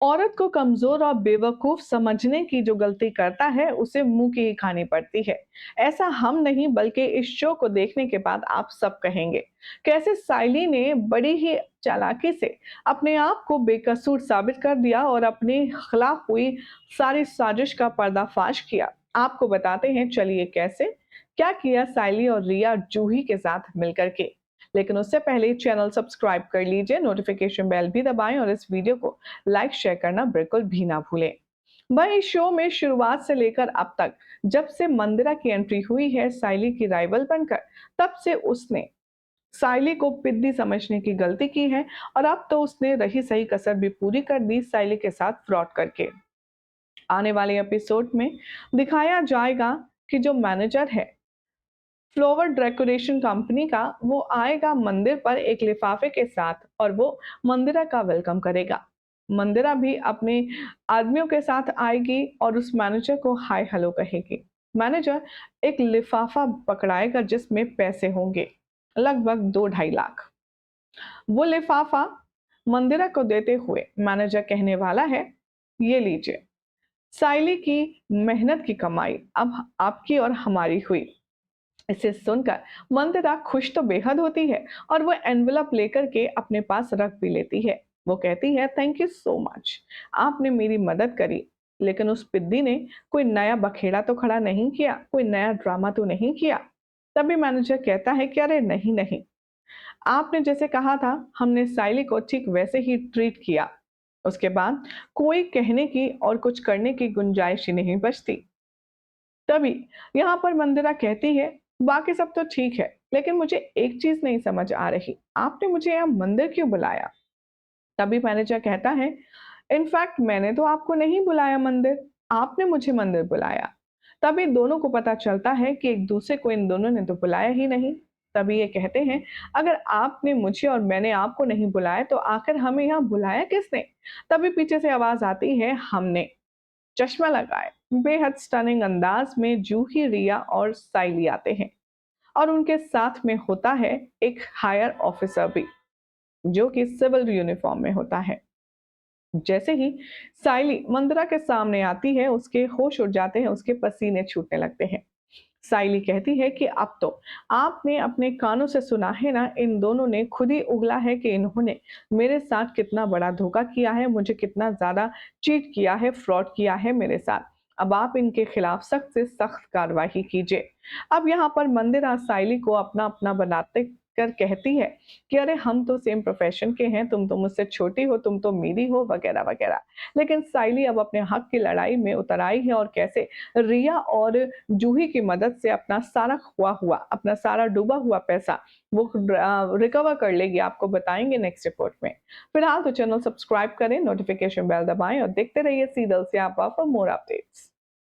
औरत को कमजोर और बेवकूफ समझने की जो गलती करता है उसे मुंह की ही खानी पड़ती है। ऐसा हम नहीं बल्कि इस शो को देखने के बाद आप सब कहेंगे। कैसे साइली ने बड़ी ही चालाकी से अपने आप को बेकसूर साबित कर दिया और अपने खिलाफ हुई सारी साजिश का पर्दाफाश किया। आपको बताते हैं, चलिए कैसे क्या किया साइली और रिया जूही के साथ मिलकर के। लेकिन उससे पहले चैनल सब्सक्राइब कर लीजिए, नोटिफिकेशन बेल भी दबाएं और इस वीडियो को लाइक शेयर करना बिल्कुल भी ना भूलें। वही शो में शुरुआत से लेकर अब तक जब से मंदिरा की एंट्री हुई है साइली की राइवल बनकर, तब से उसने साइली को पिद्दी समझने की गलती की है और अब तो उसने रही सही कसर भी पूरी कर दी साइली के साथ फ्रॉड करके। आने वाले एपिसोड में दिखाया जाएगा कि जो मैनेजर है फ्लावर डेकोरेशन कंपनी का, वो आएगा मंदिर पर एक लिफाफे के साथ और वो मंदिरा का वेलकम करेगा। मंदिरा भी अपने आदमियों के साथ आएगी और उस मैनेजर को हाय हेलो कहेगी। मैनेजर एक लिफाफा पकड़ाएगा जिसमें पैसे होंगे, लगभग 2-2.5 लाख। वो लिफाफा मंदिरा को देते हुए मैनेजर कहने वाला है, ये लीजिए, साइली की मेहनत की कमाई अब आपकी और हमारी हुई। इसे सुनकर मंदिरा खुश तो बेहद होती है और वो एनवेलप लेकर के अपने पास रख भी लेती है। वो कहती है, थैंक यू सो मच, आपने मेरी मदद करी। लेकिन उस पिद्दी ने कोई नया बखेड़ा तो खड़ा नहीं किया, कोई नया ड्रामा तो नहीं किया। तभी मैनेजर कहता है कि अरे नहीं नहीं, आपने जैसे कहा था हमने साइली को ठीक वैसे ही ट्रीट किया। उसके बाद कोई कहने की और कुछ करने की गुंजाइश ही नहीं बचती। तभी यहाँ पर मंदिरा कहती है, बाकी सब तो ठीक है, लेकिन मुझे एक चीज नहीं समझ आ रही, आपने मुझे यहाँ मंदिर क्यों बुलाया। तभी मैनेजर कहता है, इनफैक्ट मैंने तो आपको नहीं बुलाया मंदिर, आपने मुझे मंदिर बुलाया। तभी दोनों को पता चलता है कि एक दूसरे को इन दोनों ने तो बुलाया ही नहीं। तभी ये कहते हैं, अगर आपने मुझे और मैंने आपको नहीं बुलाया तो आखिर हमें यहाँ बुलाया किसने। तभी पीछे से आवाज आती है, हमने। चश्मा लगाए बेहद स्टनिंग अंदाज में जूही, रिया और साइली आते हैं और उनके साथ में होता है एक हायर ऑफिसर भी, जो कि सिविल यूनिफॉर्म में होता है। जैसे ही साइली मंदिरा के सामने आती है उसके होश उड़ जाते हैं, उसके पसीने छूटने लगते हैं। साइली कहती है कि अब तो आपने अपने कानों से सुना है ना, इन दोनों ने खुद ही उगला है कि इन्होंने मेरे साथ कितना बड़ा धोखा किया है, मुझे कितना ज्यादा चीट किया है, फ्रॉड किया है मेरे साथ। अब आप इनके खिलाफ सख्त से सख्त कार्रवाई कीजिए। अब यहाँ पर मंदिरा साइली को अपना अपना बनाते कर कहती है कि अरे हम तो सेम प्रोफेशन के हैं, तुम तो मुझसे छोटी हो, तुम तो मेरी हो, वगैरह वगैरह। लेकिन साइली अब अपने हक की लड़ाई में उतर आई है और कैसे रिया और जूही की मदद से अपना सारा खोआ हुआ, अपना सारा डूबा हुआ पैसा वो रिकवर कर लेगी, आपको बताएँगे नेक्स्ट रिपोर्ट में। फिलहाल तो चैनल सब्सक्राइब करें, नोटिफ़िकेशन बेल दबाएँ और देखते रहिए सीरियल स्यापा फॉर मोर अपडेट्स।